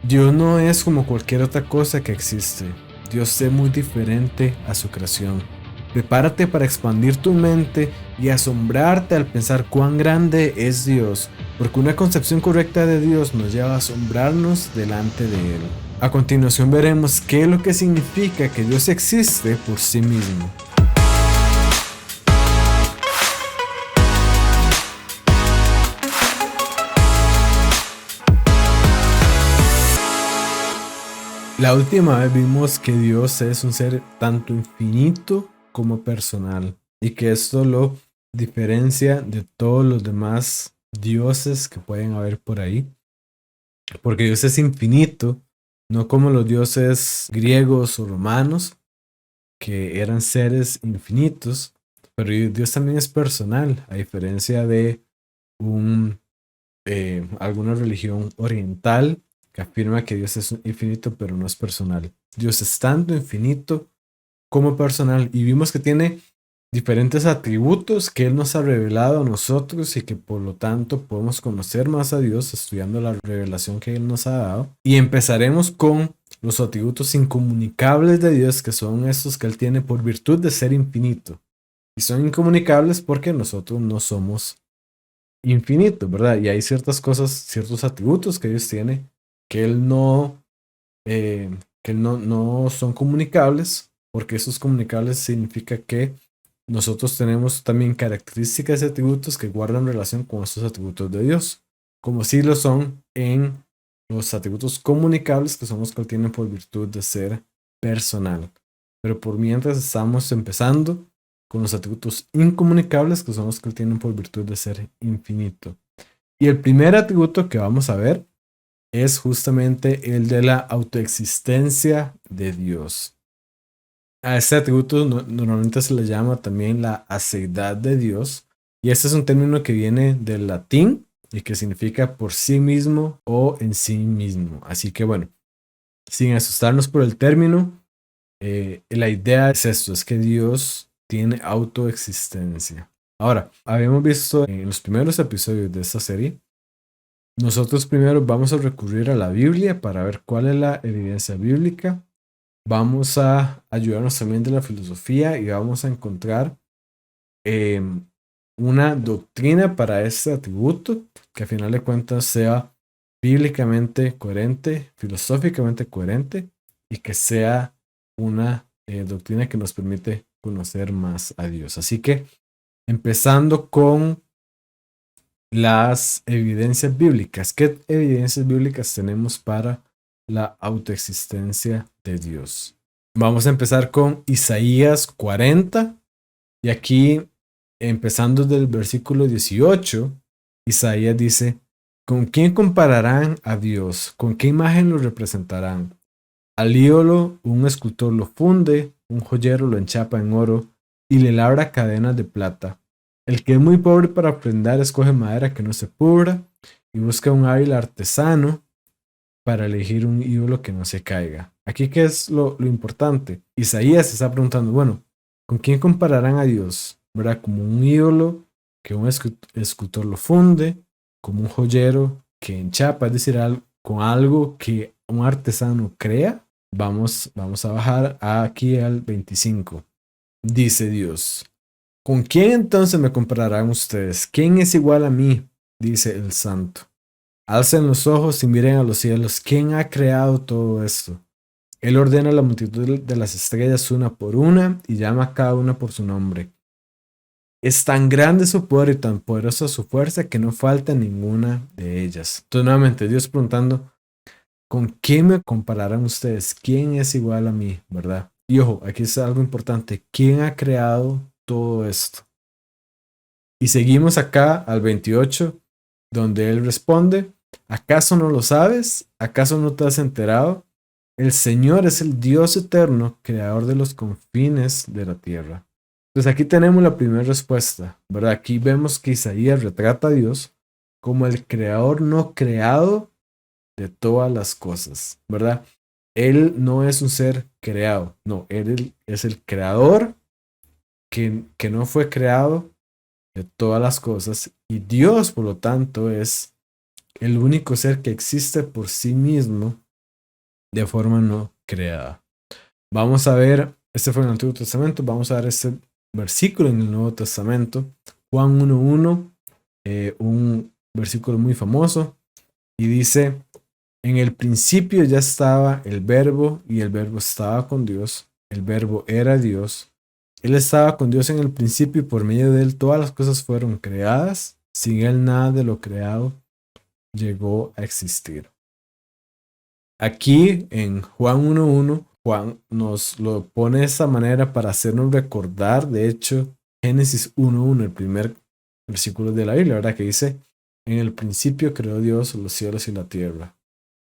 Dios no es como cualquier otra cosa que existe. Dios es muy diferente a su creación. Prepárate para expandir tu mente y asombrarte al pensar cuán grande es Dios, porque una concepción correcta de Dios nos lleva a asombrarnos delante de Él. A continuación veremos qué es lo que significa que Dios existe por sí mismo. La última vez vimos que Dios es un ser tanto infinito como personal y que esto lo diferencia de todos los demás dioses que pueden haber por ahí, porque Dios es infinito, no como los dioses griegos o romanos, que eran seres infinitos, pero Dios también es personal, a diferencia de un alguna religión oriental que afirma que Dios es infinito pero no es personal. Dios es tanto infinito como personal y vimos que tiene diferentes atributos que Él nos ha revelado a nosotros y que por lo tanto podemos conocer más a Dios estudiando la revelación que Él nos ha dado. Y empezaremos con los atributos incomunicables de Dios, que son estos que Él tiene por virtud de ser infinito. Y son incomunicables porque nosotros no somos infinito, ¿verdad? Y hay ciertas cosas, ciertos atributos que Dios tiene que Él no, eh, no son comunicables, porque esos comunicables significa que nosotros tenemos también características y atributos que guardan relación con esos atributos de Dios, como si lo son en los atributos comunicables, que son los que Él tiene por virtud de ser personal. Pero por mientras estamos empezando con los atributos incomunicables, que son los que Él tiene por virtud de ser infinito. Y el primer atributo que vamos a ver es justamente el de la autoexistencia de Dios. A este atributo normalmente se le llama también la aceidad de Dios, y este es un término que viene del latín y que significa por sí mismo o en sí mismo. Así que bueno, sin asustarnos por el término, la idea es esto, es que Dios tiene autoexistencia. Ahora, habíamos visto en los primeros episodios de esta serie, nosotros primero vamos a recurrir a la Biblia para ver cuál es la evidencia bíblica. Vamos a ayudarnos también de la filosofía y vamos a encontrar eh, una doctrina para este atributo que a final de cuentas sea bíblicamente coherente, filosóficamente coherente y que sea una doctrina que nos permite conocer más a Dios. Así que empezando con las evidencias bíblicas. ¿Qué evidencias bíblicas tenemos para la autoexistencia de Dios? Vamos a empezar con Isaías 40 y aquí empezando del versículo 18, Isaías dice, ¿con quién compararán a Dios? ¿Con qué imagen lo representarán? Al ídolo un escultor lo funde, un joyero lo enchapa en oro y le labra cadenas de plata. El que es muy pobre para ofrendar escoge madera que no se pudra y busca un hábil artesano para elegir un ídolo que no se caiga. Aquí, ¿qué es lo importante? Isaías se está preguntando, bueno, ¿con quién compararán a Dios? ¿Verdad? Como un ídolo que un escultor lo funde, como un joyero que enchapa, es decir, con algo que un artesano crea. Vamos a bajar aquí al 25. Dice Dios, ¿con quién entonces me compararán ustedes? ¿Quién es igual a mí? Dice el santo. Alcen los ojos y miren a los cielos. ¿Quién ha creado todo esto? Él ordena la multitud de las estrellas una por una y llama a cada una por su nombre. Es tan grande su poder y tan poderosa su fuerza que no falta ninguna de ellas. Entonces nuevamente Dios preguntando, ¿con quién me compararán ustedes? ¿Quién es igual a mí? ¿Verdad? Y ojo, aquí es algo importante. ¿Quién ha creado todo esto? Y seguimos acá al 28, donde él responde, ¿acaso no lo sabes? ¿Acaso no te has enterado? El Señor es el Dios eterno, creador de los confines de la tierra. Entonces aquí tenemos la primera respuesta, ¿verdad? Aquí vemos que Isaías retrata a Dios como el creador no creado de todas las cosas, ¿verdad? Él no es un ser creado, no, él es el creador que no fue creado de todas las cosas y Dios, por lo tanto, es el único ser que existe por sí mismo de forma no creada. Vamos a ver, este fue en el Antiguo Testamento, vamos a ver este versículo en el Nuevo Testamento, Juan 1:1, un versículo muy famoso, y dice: en el principio ya estaba el verbo, y el verbo estaba con Dios, el verbo era Dios. Él estaba con Dios en el principio, y por medio de él todas las cosas fueron creadas. Sin él nada de lo creado llegó a existir. Aquí en Juan 1:1, Juan nos lo pone de esta manera para hacernos recordar, de hecho, Génesis 1:1, el primer versículo de la Biblia, ¿verdad? Que dice: en el principio creó Dios los cielos y la tierra.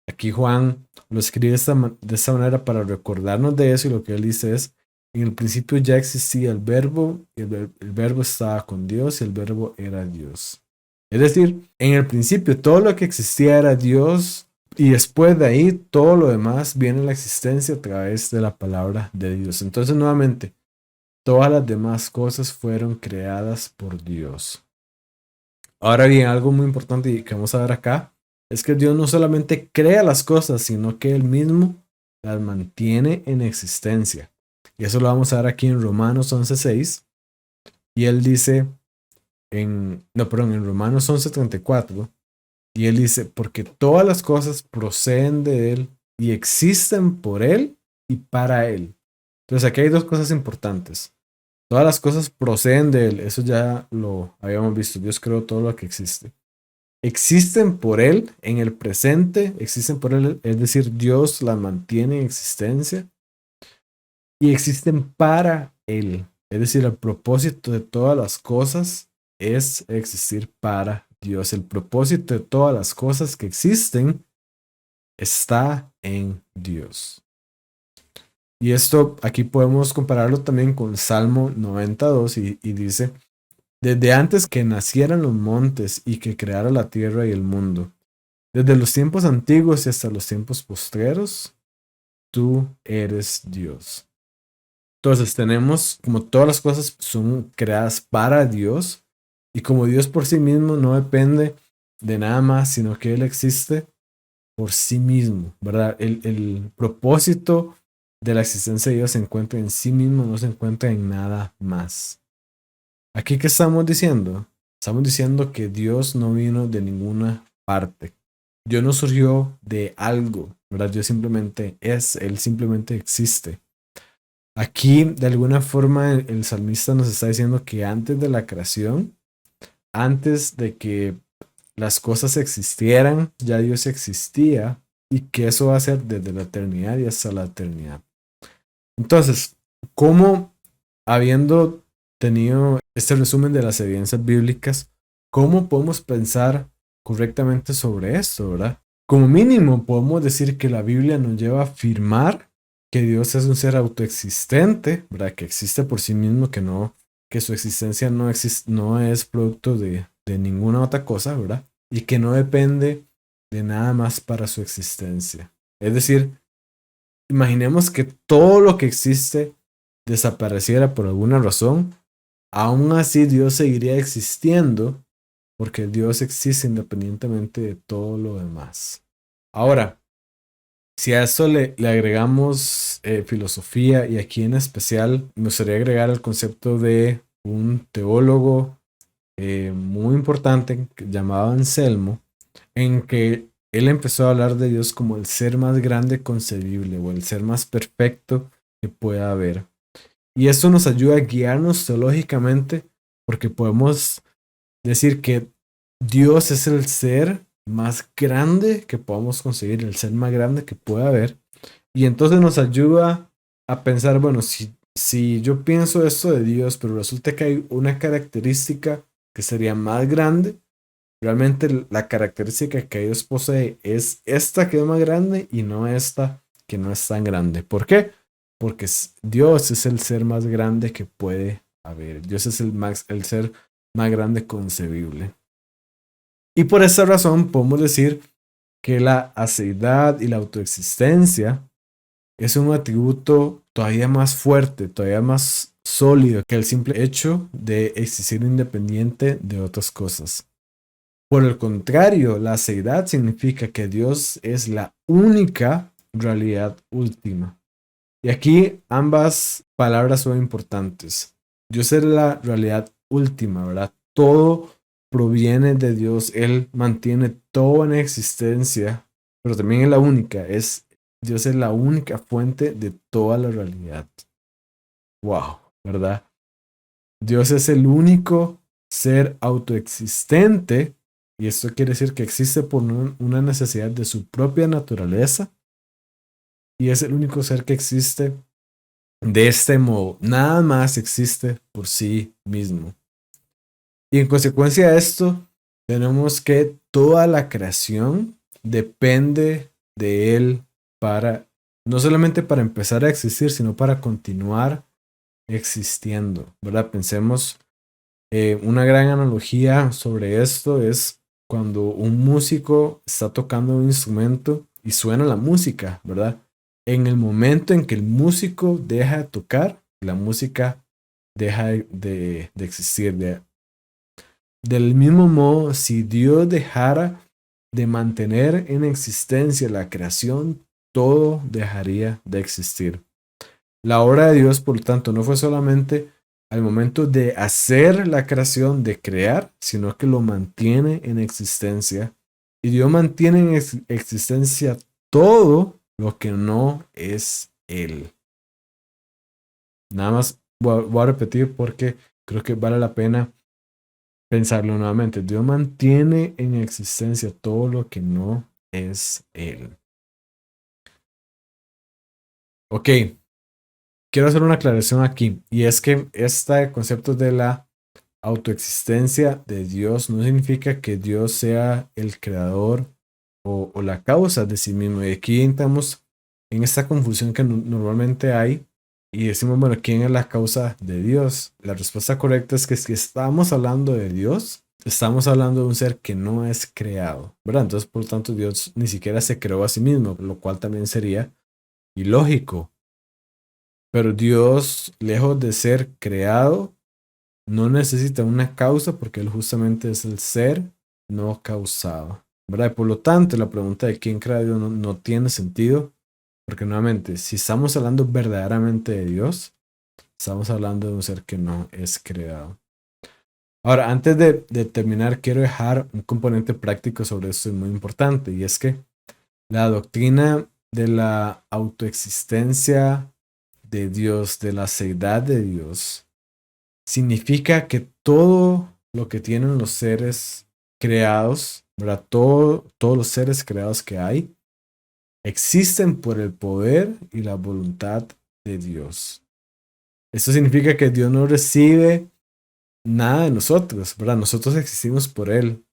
Aquí Juan lo escribe de esta manera para recordarnos de eso, y lo que él dice es: en el principio ya existía el verbo, y el verbo estaba con Dios, y el verbo era Dios. Es decir, en el principio todo lo que existía era Dios, y después de ahí todo lo demás viene a la existencia a través de la palabra de Dios. Entonces, nuevamente, todas las demás cosas fueron creadas por Dios. Ahora bien, algo muy importante y que vamos a ver acá es que Dios no solamente crea las cosas, sino que Él mismo las mantiene en existencia. Y eso lo vamos a ver aquí en Romanos 11:6. Y Él dice en Romanos 11:34. Y Él dice: porque todas las cosas proceden de Él y existen por Él y para Él. Entonces aquí hay dos cosas importantes. Todas las cosas proceden de Él, eso ya lo habíamos visto. Dios creó todo lo que existe. Existen por Él en el presente, existen por Él, es decir, Dios las mantiene en existencia, y existen para Él, es decir, el propósito de todas las cosas es existir para Dios. El propósito de todas las cosas que existen está en Dios. Y esto aquí podemos compararlo también con Salmo 92, y dice: desde antes que nacieran los montes y que creara la tierra y el mundo, desde los tiempos antiguos y hasta los tiempos postreros, tú eres Dios. Entonces tenemos como todas las cosas son creadas para Dios, y como Dios por sí mismo no depende de nada más, sino que Él existe por sí mismo, ¿verdad? El propósito de la existencia de Dios se encuentra en sí mismo, no se encuentra en nada más. Aquí, ¿qué estamos diciendo? Estamos diciendo que Dios no vino de ninguna parte. Dios no surgió de algo, ¿verdad? Dios simplemente es, Él simplemente existe. Aquí, de alguna forma, el salmista nos está diciendo que antes de la creación, antes de que las cosas existieran, ya Dios existía, y que eso va a ser desde la eternidad y hasta la eternidad. Entonces, ¿cómo, habiendo tenido este resumen de las evidencias bíblicas, cómo podemos pensar correctamente sobre esto, verdad? Como mínimo, podemos decir que la Biblia nos lleva a afirmar que Dios es un ser autoexistente, ¿verdad? Que existe por sí mismo, que su existencia no es producto de ninguna otra cosa, ¿verdad? Y que no depende de nada más para su existencia. Es decir, imaginemos que todo lo que existe desapareciera por alguna razón, aún así Dios seguiría existiendo, porque Dios existe independientemente de todo lo demás. Ahora, si a esto le agregamos filosofía, y aquí en especial me gustaría agregar el concepto de un teólogo muy importante llamado Anselmo, en que él empezó a hablar de Dios como el ser más grande concebible, o el ser más perfecto que pueda haber. Y esto nos ayuda a guiarnos teológicamente, porque podemos decir que Dios es el ser más grande que podamos conseguir, el ser más grande que pueda haber. Y entonces nos ayuda a pensar, bueno, si yo pienso esto de Dios, pero resulta que hay una característica que sería más grande, realmente la característica que Dios posee es esta que es más grande, y no esta que no es tan grande. ¿Por qué? Porque Dios es el ser más grande que puede haber. Dios es el ser más grande concebible. Y por esa razón podemos decir que la aceidad y la autoexistencia es un atributo todavía más fuerte, todavía más sólido que el simple hecho de existir independiente de otras cosas. Por el contrario, la aceidad significa que Dios es la única realidad última. Y aquí ambas palabras son importantes. Dios es la realidad última, ¿verdad? Todo proviene de Dios. Él mantiene todo en existencia, pero también es la única. Dios es la única fuente de toda la realidad. Wow, ¿verdad? Dios es el único ser autoexistente, y esto quiere decir que existe por una necesidad de su propia naturaleza, y es el único ser que existe de este modo. Nada más existe por sí mismo. Y en consecuencia de esto, tenemos que toda la creación depende de Él para, no solamente para empezar a existir, sino para continuar existiendo, ¿verdad? Pensemos, una gran analogía sobre esto es cuando un músico está tocando un instrumento y suena la música, ¿verdad? En el momento en que el músico deja de tocar, la música deja de existir. Del mismo modo, si Dios dejara de mantener en existencia la creación, todo dejaría de existir. La obra de Dios, por lo tanto, no fue solamente al momento de hacer la creación, de crear, sino que lo mantiene en existencia. Y Dios mantiene en existencia todo lo que no es Él. Nada más voy a repetir porque creo que vale la pena pensarlo nuevamente. Dios mantiene en existencia todo lo que no es Él. Ok, quiero hacer una aclaración aquí, y es que este concepto de la autoexistencia de Dios no significa que Dios sea el creador o la causa de sí mismo. Y aquí entramos en esta confusión que normalmente hay y decimos, bueno, ¿quién es la causa de Dios? La respuesta correcta es que si estamos hablando de Dios, estamos hablando de un ser que no es creado, ¿verdad? Entonces, por lo tanto, Dios ni siquiera se creó a sí mismo, lo cual también sería ilógico. Pero Dios, lejos de ser creado, no necesita una causa porque él justamente es el ser no causado, ¿verdad? Y por lo tanto, la pregunta de quién crea a Dios no tiene sentido, porque nuevamente, si estamos hablando verdaderamente de Dios, estamos hablando de un ser que no es creado. Ahora, antes de terminar, quiero dejar un componente práctico sobre esto muy importante, y es que la doctrina de la autoexistencia de Dios, de la seidad de Dios, significa que todo lo que tienen los seres creados, ¿verdad? Todos los seres creados que hay, existen por el poder y la voluntad de Dios. Esto significa que Dios no recibe nada de nosotros, ¿verdad? Nosotros existimos por Él,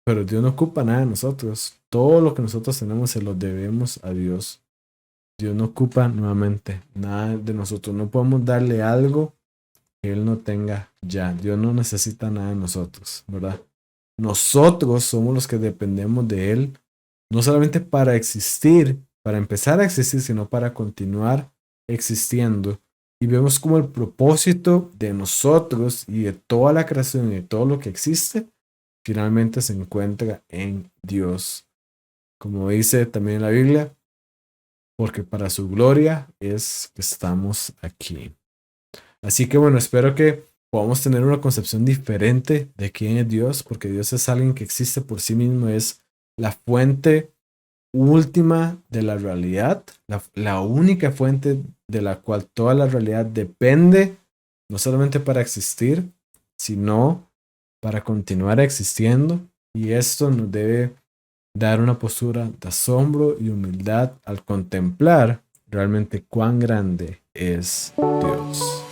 pero Dios no ocupa nada de nosotros. Todo lo que nosotros tenemos se lo debemos a Dios. Dios no ocupa nuevamente nada de nosotros. No podemos darle algo que Él no tenga ya. Dios no necesita nada de nosotros, ¿verdad? Nosotros somos los que dependemos de Él, no solamente para existir, para empezar a existir, sino para continuar existiendo. Y vemos como el propósito de nosotros y de toda la creación y de todo lo que existe, finalmente se encuentra en Dios. Como dice también la Biblia, porque para su gloria es que estamos aquí. Así que bueno, espero que podamos tener una concepción diferente de quién es Dios, porque Dios es alguien que existe por sí mismo, es la fuente última de la realidad, la única fuente de la cual toda la realidad depende, no solamente para existir, sino para continuar existiendo. Y esto nos debe dar una postura de asombro y humildad al contemplar realmente cuán grande es Dios.